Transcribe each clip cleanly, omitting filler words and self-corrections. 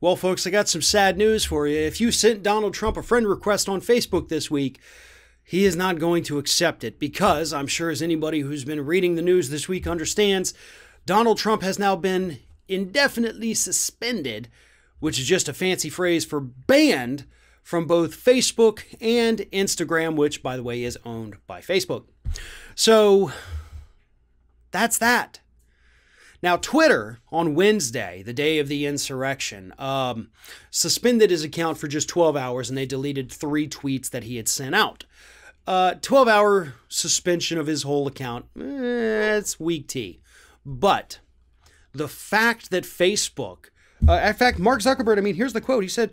Well, folks, I got some sad news for you. If you sent Donald Trump a friend request on Facebook this week, he is not going to accept it because, I'm sure as anybody who's been reading the news this week understands, Donald Trump has now been indefinitely suspended, which is just a fancy phrase for banned from both Facebook and Instagram, which, by the way, is owned by Facebook. So that's that. Now, Twitter on Wednesday, the day of the insurrection, suspended his account for just 12 hours and they deleted 3 tweets that he had sent out. 12-hour suspension of his whole account, it's weak tea. But the fact that Facebook, in fact, Mark Zuckerberg, here's the quote. He said,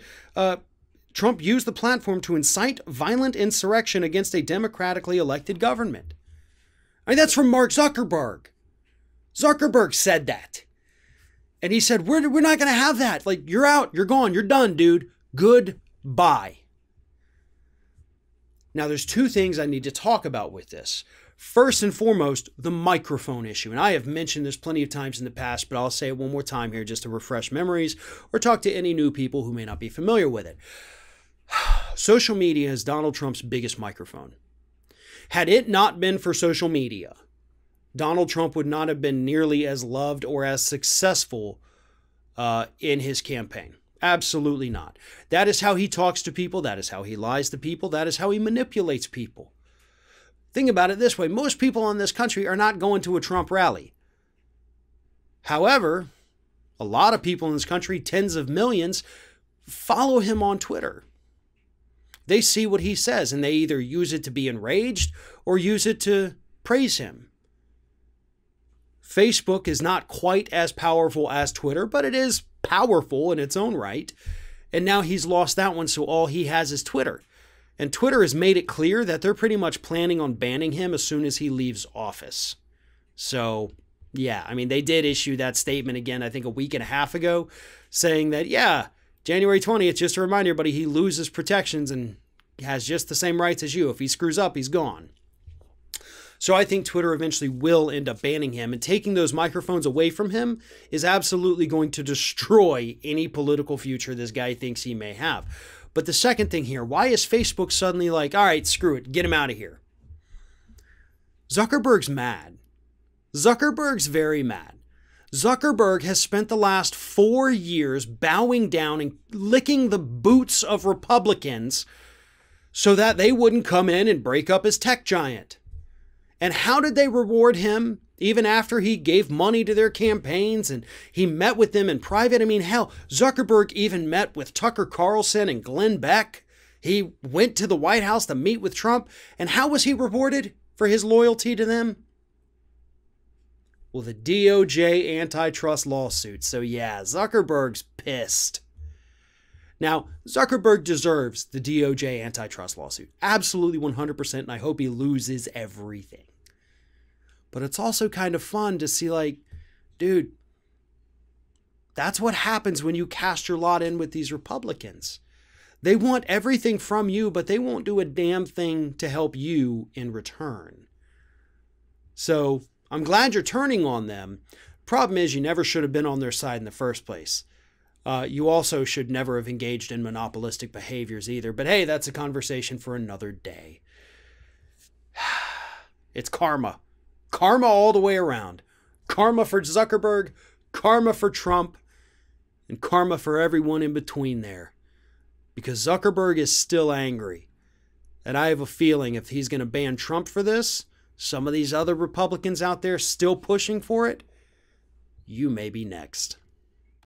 Trump used the platform to incite violent insurrection against a democratically elected government. That's from Mark Zuckerberg. Zuckerberg said that. And he said, we're not going to have that. Like, you're out, you're gone, you're done, dude. Goodbye. Now, there's 2 things I need to talk about with this. First and foremost, the microphone issue. And I have mentioned this plenty of times in the past, but I'll say it one more time here just to refresh memories or talk to any new people who may not be familiar with it. Social media is Donald Trump's biggest microphone. Had it not been for social media, Donald Trump would not have been nearly as loved or as successful in his campaign. Absolutely not. That is how he talks to people. That is how he lies to people. That is how he manipulates people. Think about it this way. Most people in this country are not going to a Trump rally. However, a lot of people in this country, tens of millions, follow him on Twitter. They see what he says and they either use it to be enraged or use it to praise him. Facebook is not quite as powerful as Twitter, but it is powerful in its own right. And now he's lost that one, so all he has is Twitter. And Twitter has made it clear that they're pretty much planning on banning him as soon as he leaves office. So, yeah, they did issue that statement again, I think a week and a half ago, saying that, yeah, January 20th, just to remind everybody, he loses protections and has just the same rights as you. If he screws up, he's gone. So I think Twitter eventually will end up banning him, and taking those microphones away from him is absolutely going to destroy any political future this guy thinks he may have. But the second thing here, why is Facebook suddenly like, all right, screw it, get him out of here? Zuckerberg's mad. Zuckerberg's very mad. Zuckerberg has spent the last 4 years bowing down and licking the boots of Republicans so that they wouldn't come in and break up his tech giant. And how did they reward him even after he gave money to their campaigns and he met with them in private? Hell, Zuckerberg even met with Tucker Carlson and Glenn Beck. He went to the White House to meet with Trump. And how was he rewarded for his loyalty to them? Well, the DOJ antitrust lawsuit. So yeah, Zuckerberg's pissed. Now, Zuckerberg deserves the DOJ antitrust lawsuit. Absolutely 100%, and I hope he loses everything. But it's also kind of fun to see, like, dude, that's what happens when you cast your lot in with these Republicans. They want everything from you, but they won't do a damn thing to help you in return. So I'm glad you're turning on them. Problem is, you never should have been on their side in the first place. You also should never have engaged in monopolistic behaviors either. But hey, that's a conversation for another day. It's karma. Karma all the way around. Karma for Zuckerberg, karma for Trump, and karma for everyone in between there. Because Zuckerberg is still angry. And I have a feeling if he's going to ban Trump for this, some of these other Republicans out there still pushing for it, you may be next.